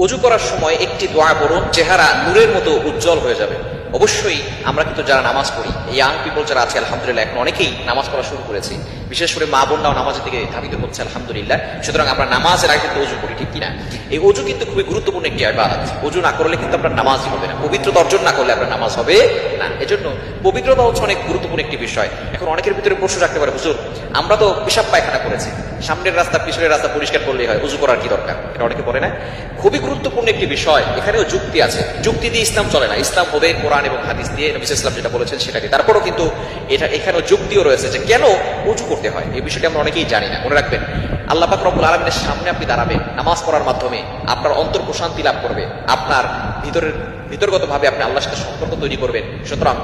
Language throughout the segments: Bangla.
ওযু করার সময় একটি দোয়া পড়ুন, চেহারা নূরের মতো উজ্জ্বল হয়ে যাবে। অবশ্যই আমরা কিন্তু যারা নামাজ পড়ি, ইয়াং পিপল যারা আছে আলহামদুলিল্লাহ, এখন অনেকেই নামাজ পড়া শুরু করেছি, বিশেষ করে মা বোনরাও নামাজের দিকে ধাবিত হচ্ছে আলহামদুলিল্লাহ। সুতরাং আমরা নামাজের আগে কিন্তু ওযু করি, ঠিক কিনা? এই ওযু কিন্তু খুবই গুরুত্বপূর্ণ একটি ইবাদত। ওযু না করলে কিন্তু আপনার নামাজই হবে না, পবিত্রতা অর্জন না করলে আপনার নামাজ হবে না। এজন্য পবিত্রতা হচ্ছে অনেক গুরুত্বপূর্ণ একটি বিষয়। এখন অনেকের ভিতরে প্রশ্ন রাখতে পারে, হুজুর আমরা তো পেশাব পায়খানা করেছি, সামনের রাস্তা পিছনের রাস্তা পরিষ্কার করলেই হয়, ওযু করার কি দরকার? এটা অনেকে বলে না। খুবই গুরুত্বপূর্ণ একটি বিষয়, এখানেও যুক্তি আছে। যুক্তি দিয়ে ইসলাম চলে না, ইসলাম হবে কোরআন এবং হাদিস দিয়ে, নবী সাল্লাল্লাহু আলাইহি ওয়াসাল্লাম যেটা বলেছেন সেটা দিয়ে। তারপরও কিন্তু এখানেও যুক্তিও রয়েছে যে কেন ওযু করতে হয়, এই বিষয়টি আমরা অনেকেই জানি না। মনে রাখবেন, আল্লাহ পাক রব্বুল আলামিনের সামনে আপনি দাঁড়াবেন, নামাজ পড়ার মাধ্যমে আপনার অন্তর প্রশান্তি লাভ করবে, আপনার ভিতরগতভাবে আপনি আল্লাহর সাথে সম্পর্ক তৈরি করবেন। সুতরাং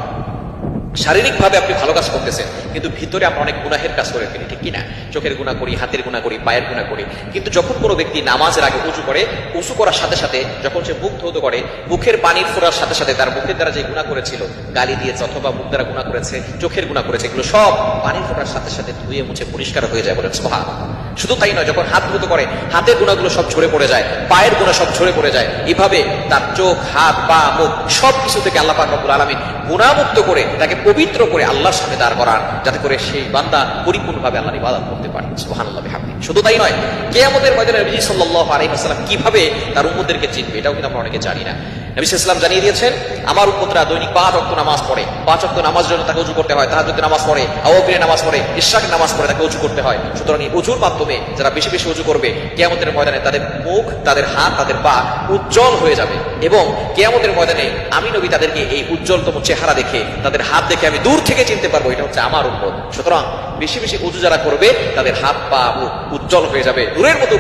শারীরিকভাবে আপনি ভালো কাজ করতেছেন, কিন্তু ভিতরে আমরা অনেক গুনাহের কাজ করে ফেলি, ঠিক কিনা? চোখের গুনাহ করি, হাতের গুনাহ করি, পায়ের গুনাহ করি। কিন্তু যখন কোনো ব্যক্তি নামাজের আগে উযু করে, উযু করার সাথে সাথে যখন সে মুখ ধৌত করে, মুখের পানির ফোঁড়ার সাথে সাথে তার মুখের দ্বারা যে গুনাহ করেছিল, গালি দিয়েছে অথবা মুখ দ্বারা গুনাহ করেছে, চোখের গুনাহ করেছে, এগুলো সব পানির ফোঁটার সাথে সাথে ধুয়ে মুছে পরিষ্কার হয়ে যায়। বলেন সুবহানাল্লাহ। শুধু তাই নয়, যখন হাত ধৌত করে, হাতের গুনাহগুলো সব ঝরে পড়ে যায়, পায়ের গুনাহ সব ঝরে পড়ে যায়। এভাবে তার চোখ, হাত, পা, মুখ সবকিছু থেকে আল্লাহ পাক রব্বুল আলামিন গুনাহমুক্ত করে তাকে পবিত্র করে আল্লাহর সামনে দাঁড় করান, যাতে করে সেই বান্দা পরিপূর্ণভাবে আল্লাহর ইবাদত করতে পারে। সুবহানাল্লাহ বিহামদিহি। শুধু তাই নয়, কিয়ামতের ময়দানে নবী সাল্লাল্লাহু আলাইহি ওয়াসাল্লাম কিভাবে তার উম্মতদেরকে চিনবে, এটাও কিন্তু আমরা অনেকে জানি না। নবী সাল্লাল্লাহু আলাইহি ওয়াসাল্লাম জানিয়ে দিয়েছেন, আমার উম্মতরা দৈনিক 5 ওয়াক্ত নামাজ পড়ে, 5 ওয়াক্ত নামাজের জন্য তাকে ওযু করতে হয়, তাহাজ্জুদের নামাজ পড়ে, আওয়াবিরের নামাজ পড়ে, ইশরাকের নামাজ পড়ে, তাকে ওযু করতে হয়। সুতরাং এই ওযুর মাধ্যমে যারা বেশি বেশি ওযু করবে, কিয়ামতের ময়দানে তাদের মুখ, তাদের হাত, তাদের পা উজ্জ্বল হয়ে যাবে, এবং কিয়ামতের ময়দানে আমি নবী তাদেরকে এই উজ্জ্বলতম চেহারা দেখে, তাদের হাত দেখে আমি দূর থেকে চিনতে পারবো এটা হচ্ছে আমার উম্মত। সুতরাং বেশি বেশি ওযু যারা করবে, তাদের হাত পা উজ্জ্বল হয়ে যাবে, নূরের মতো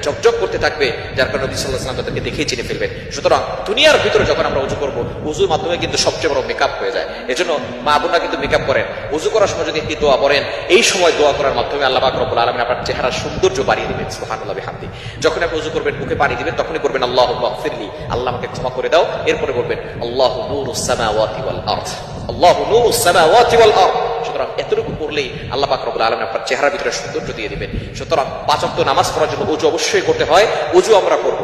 চকচক করতে থাকবে, যার কারণে নবী সাল্লাল্লাহু আলাইহি ওয়াসাল্লাম তাদেরকে দেখেই চিনে ফেলবেন। সুতরাং দুনিয়ার ভিতরে যখন আমরা ওযু করবো, ওযুর মাধ্যমে কিন্তু সবচেয়ে বড় মেকআপ হয়ে যায়। এজন্য মা বোনরা কিন্তু মেকআপ করেন, ওযু করার সময় যদি একটি দোয়া পড়েন, এই সময় দোয়া করার মাধ্যমে আল্লাহ পাক রব্বুল আলামিন আপনার চেহারার সৌন্দর্য বাড়িয়ে দিবেন। সুবহানাল্লাহ বিহামদিহি। যখন আপনি ওযু করবেন, মুখে পানি দিবেন, তখনই বলবেন আল্লাহুম্মা গফিরলি, আল্লাহ আমাকে ক্ষমা করে দাও। এরপরে বলবেন আল্লাহু নূরুস সামাওয়াতি ওয়াল আরদ, আল্লাহু নূরুস সামাওয়াতি ওয়াল আরদ। সুতরাং এতটুকু পড়লেই আল্লাহ পাক রব্বুল আলামিন আপনার চেহারার ভিতরে সৌন্দর্য দিয়ে দিবেন। সুতরাং 5 ওয়াক্ত নামাজ পড়ার জন্য ওযু অবশ্যই করতে হয়। ওযু আমরা করব।